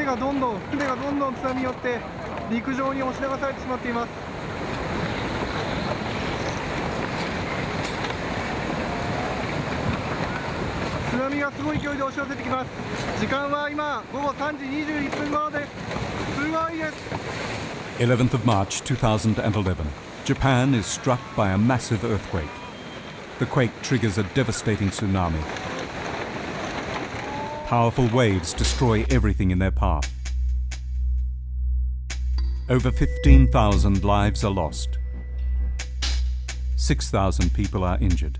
がどんどん津波によって陸上に押し流されてしまっています。津波がすごい勢いで押し寄せてきます。時間は今午後3時21分頃です。すごいです。11th of March 2011. Japan is struck by a massive earthquake. The quake triggers a devastating tsunami. Powerful waves destroy everything in their path. Over 15,000 lives are lost. 6,000 people are injured.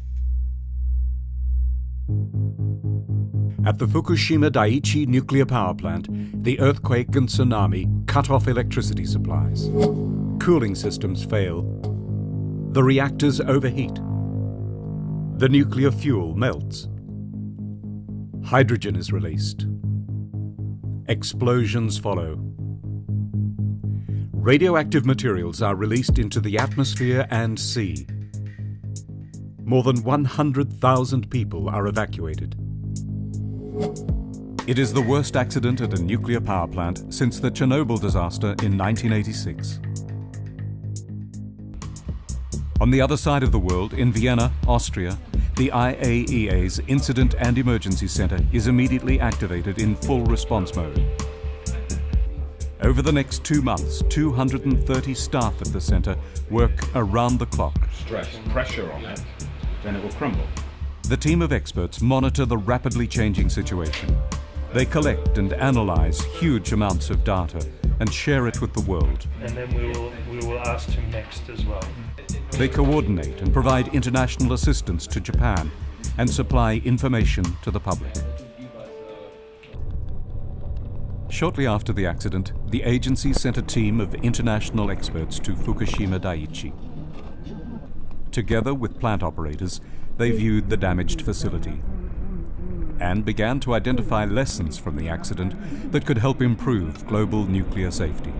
At the Fukushima Daiichi nuclear power plant, the earthquake and tsunami cut off electricity supplies. Cooling systems fail. The reactors overheat. The nuclear fuel melts. Hydrogen is released. Explosions follow. Radioactive materials are released into the atmosphere and sea. More than 100,000 people are evacuated. It is the worst accident at a nuclear power plant since the Chernobyl disaster in 1986. On the other side of the world, in Vienna, Austria, the IAEA's Incident and Emergency Center is immediately activated in full response mode. Over the next 2 months, 230 staff at the center work around the clock. Stress, pressure on it, then it will crumble. The team of experts monitor the rapidly changing situation. They collect and analyze huge amounts of data and share it with the world. And then we will ask to next as well. They coordinate and provide international assistance to Japan and supply information to the public. Shortly after the accident, the agency sent a team of international experts to Fukushima Daiichi. Together with plant operators, they viewed the damaged facility and began to identify lessons from the accident that could help improve global nuclear safety.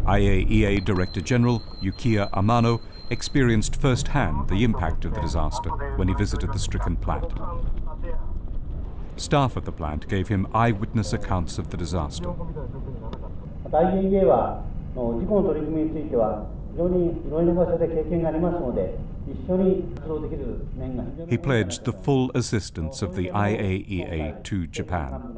IAEA Director General Yukiya Amano experienced firsthand the impact of the disaster when he visited the stricken plant. Staff at the plant gave him eyewitness accounts of the disaster. He pledged the full assistance of the IAEA to Japan.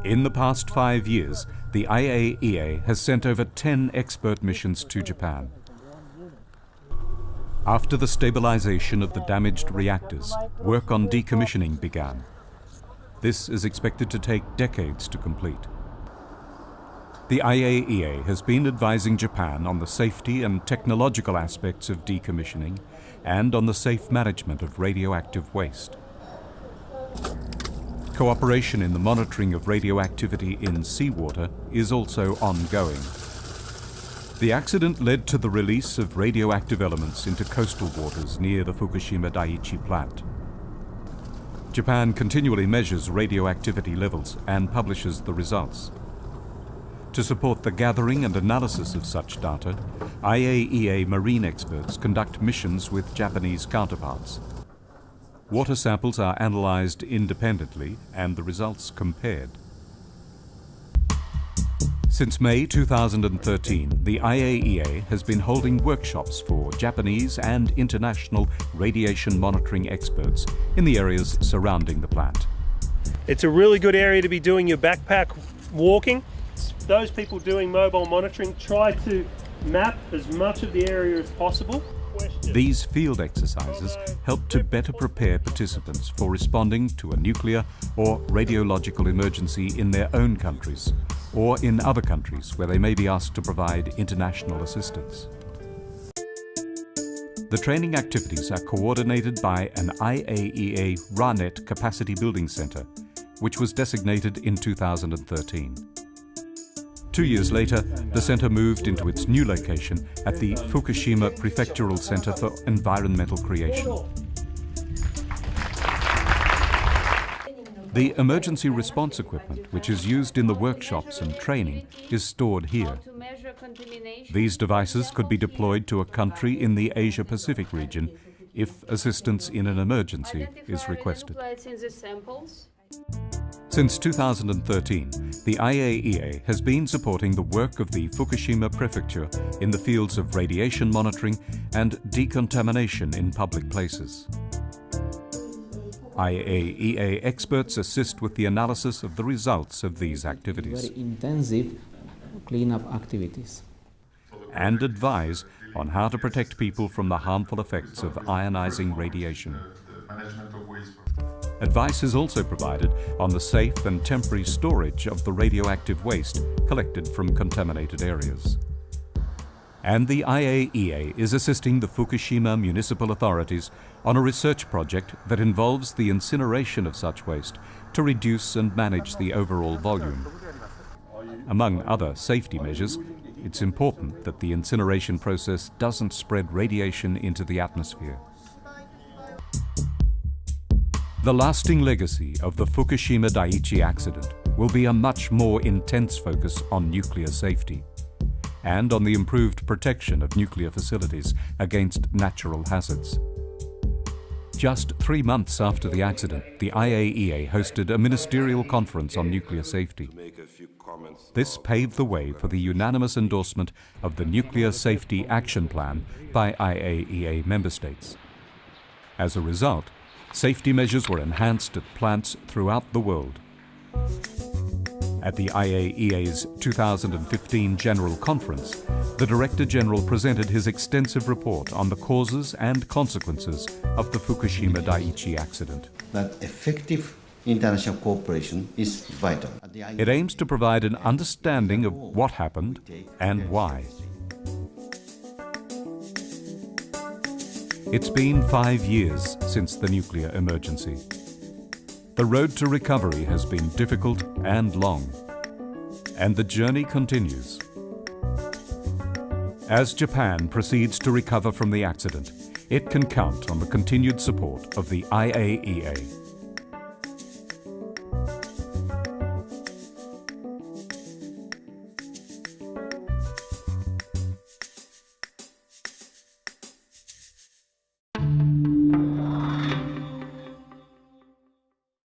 In the past 5 years, the IAEA has sent over 10 expert missions to Japan. After the stabilization of the damaged reactors, work on decommissioning began. This is expected to take decades to complete. The IAEA has been advising Japan on the safety and technological aspects of decommissioning and on the safe management of radioactive waste. Cooperation in the monitoring of radioactivity in seawater is also ongoing. The accident led to the release of radioactive elements into coastal waters near the Fukushima Daiichi plant. Japan continually measures radioactivity levels and publishes the results. To support the gathering and analysis of such data, IAEA marine experts conduct missions with Japanese counterparts. Water samples are analyzed independently and the results compared. Since May 2013, the IAEA has been holding workshops for Japanese and international radiation monitoring experts in the areas surrounding the plant. It's a really good area to be doing your backpack walking. Those people doing mobile monitoring try to map as much of the area as possible. These field exercises help to better prepare participants for responding to a nuclear or radiological emergency in their own countries or in other countries where they may be asked to provide international assistance. The training activities are coordinated by an IAEA RANET Capacity Building Center, which was designated in 2013. 2 years later, the center moved into its new location at the Fukushima Prefectural Center for Environmental Creation. The emergency response equipment, which is used in the workshops and training, is stored here. These devices could be deployed to a country in the Asia-Pacific region if assistance in an emergency is requested. Since 2013, the IAEA has been supporting the work of the Fukushima Prefecture in the fields of radiation monitoring and decontamination in public places. IAEA experts assist with the analysis of the results of these activities Very intensive cleanup activities. and advise on how to protect people from the harmful effects of ionizing radiation. Advice is also provided on the safe and temporary storage of the radioactive waste collected from contaminated areas. And the IAEA is assisting the Fukushima municipal authorities on a research project that involves the incineration of such waste to reduce and manage the overall volume. Among other safety measures, it's important that the incineration process doesn't spread radiation into the atmosphere. The lasting legacy of the Fukushima Daiichi accident will be a much more intense focus on nuclear safety and on the improved protection of nuclear facilities against natural hazards. Just 3 months after the accident, the IAEA hosted a ministerial conference on nuclear safety. This paved the way for the unanimous endorsement of the Nuclear Safety Action Plan by IAEA member states. As a result, safety measures were enhanced at plants throughout the world. At the IAEA's 2015 General Conference, the Director General presented his extensive report on the causes and consequences of the Fukushima Daiichi accident. That effective international cooperation is vital. It aims to provide an understanding of what happened and why. It's been 5 years since the nuclear emergency. The road to recovery has been difficult and long, and the journey continues. As Japan proceeds to recover from the accident, it can count on the continued support of the IAEA.